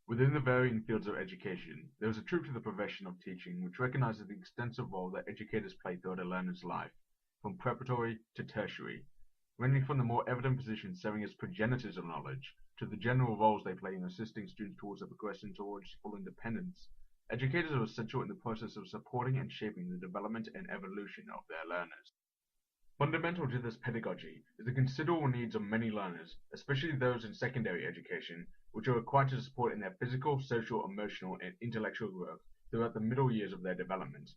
Within the varying fields of education, there is a truth to the profession of teaching which recognizes the extensive role that educators play throughout a learner's life, from preparatory to tertiary, ranging from the more evident positions serving as progenitors of knowledge to the general roles they play in assisting students towards a progression towards full independence. Educators are essential in the process of supporting and shaping the development and evolution of their learners. Fundamental to this pedagogy is the considerable needs of many learners, especially those in secondary education, which are required to support in their physical, social, emotional, and intellectual growth throughout the middle years of their development.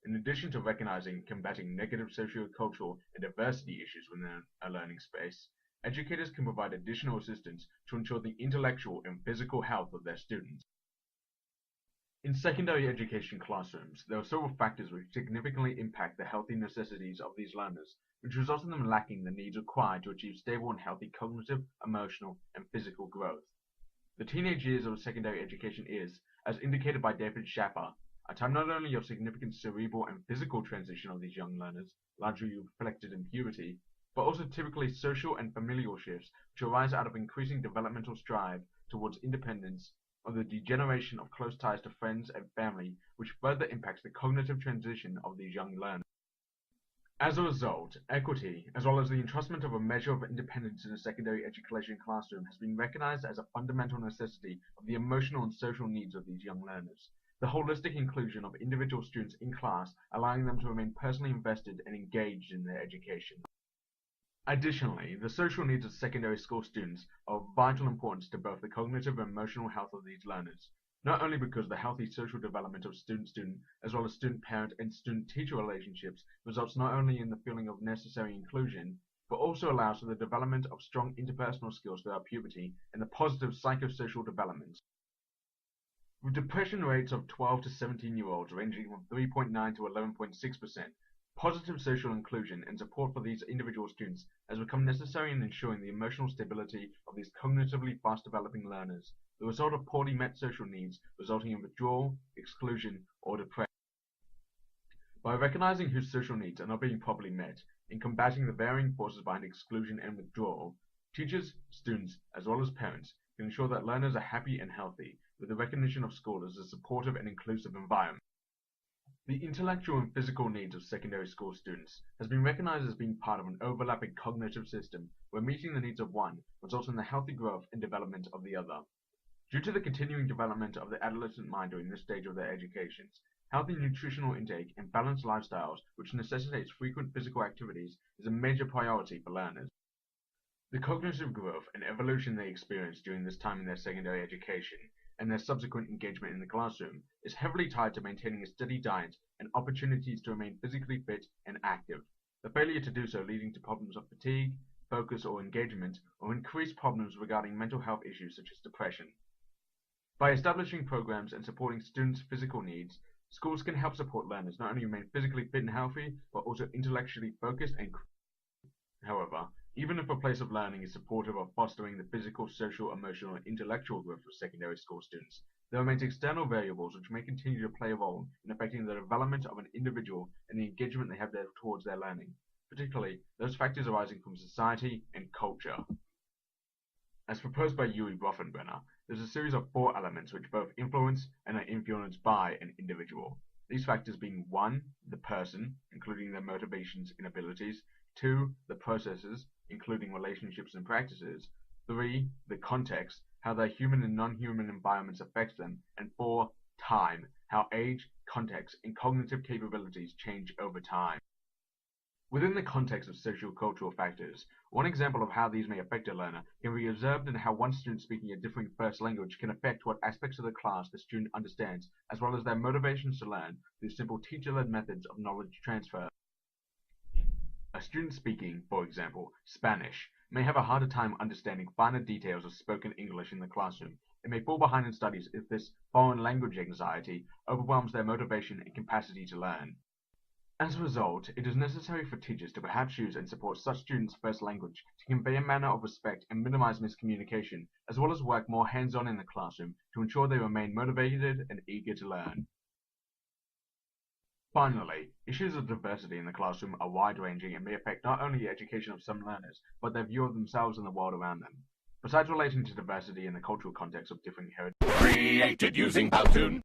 In addition to recognizing and combating negative socio-cultural and diversity issues within a learning space, educators can provide additional assistance to ensure the intellectual and physical health of their students. In secondary education classrooms, there are several factors which significantly impact the healthy necessities of these learners, which result in them lacking the needs required to achieve stable and healthy cognitive, emotional, and physical growth. The teenage years of secondary education is, as indicated by David Schaffer, a time not only of significant cerebral and physical transition of these young learners, largely reflected in puberty, but also typically social and familial shifts which arise out of increasing developmental strive towards independence, or the degeneration of close ties to friends and family, which further impacts the cognitive transition of these young learners. As a result, equity, as well as the entrustment of a measure of independence in a secondary education classroom, has been recognized as a fundamental necessity of the emotional and social needs of these young learners. The holistic inclusion of individual students in class, allowing them to remain personally invested and engaged in their education. Additionally, the social needs of secondary school students are of vital importance to both the cognitive and emotional health of these learners, not only because the healthy social development of student-student as well as student-parent and student-teacher relationships results not only in the feeling of necessary inclusion, but also allows for the development of strong interpersonal skills throughout puberty and the positive psychosocial development. With depression rates of 12 to 17-year-olds ranging from 3.9 to 11.6%, positive social inclusion and support for these individual students has become necessary in ensuring the emotional stability of these cognitively fast-developing learners, the result of poorly met social needs resulting in withdrawal, exclusion, or depression. By recognizing whose social needs are not being properly met, in combating the varying forces behind exclusion and withdrawal, teachers, students, as well as parents can ensure that learners are happy and healthy, with the recognition of school as a supportive and inclusive environment. The intellectual and physical needs of secondary school students has been recognized as being part of an overlapping cognitive system where meeting the needs of one results in the healthy growth and development of the other. Due to the continuing development of the adolescent mind during this stage of their educations, healthy nutritional intake and balanced lifestyles which necessitates frequent physical activities is a major priority for learners. The cognitive growth and evolution they experience during this time in their secondary education and their subsequent engagement in the classroom is heavily tied to maintaining a steady diet and opportunities to remain physically fit and active, the failure to do so leading to problems of fatigue, focus or engagement, or increased problems regarding mental health issues such as depression. By establishing programs and supporting students' physical needs, schools can help support learners not only remain physically fit and healthy, but also intellectually focused and creative. However, even if a place of learning is supportive of fostering the physical, social, emotional, and intellectual growth of secondary school students, there remains external variables which may continue to play a role in affecting the development of an individual and the engagement they have towards their learning, particularly those factors arising from society and culture. As proposed by Uwe Bronfenbrenner, there is a series of 4 elements which both influence and are influenced by an individual. These factors being 1. The person, including their motivations and abilities, 2. The processes, including relationships and practices, 3. The context, how their human and non-human environments affect them, and 4. Time, how age, context, and cognitive capabilities change over time. Within the context of social-cultural factors, one example of how these may affect a learner can be observed in how one student speaking a differing first language can affect what aspects of the class the student understands, as well as their motivations to learn through simple teacher-led methods of knowledge transfer. A student speaking, for example, Spanish, may have a harder time understanding finer details of spoken English in the classroom, and may fall behind in studies if this foreign language anxiety overwhelms their motivation and capacity to learn. As a result, it is necessary for teachers to perhaps use and support such students' first language to convey a manner of respect and minimize miscommunication, as well as work more hands-on in the classroom to ensure they remain motivated and eager to learn. Finally, issues of diversity in the classroom are wide-ranging and may affect not only the education of some learners, but their view of themselves and the world around them. Besides relating to diversity and the cultural context of differing heritage, Created using Powtoon.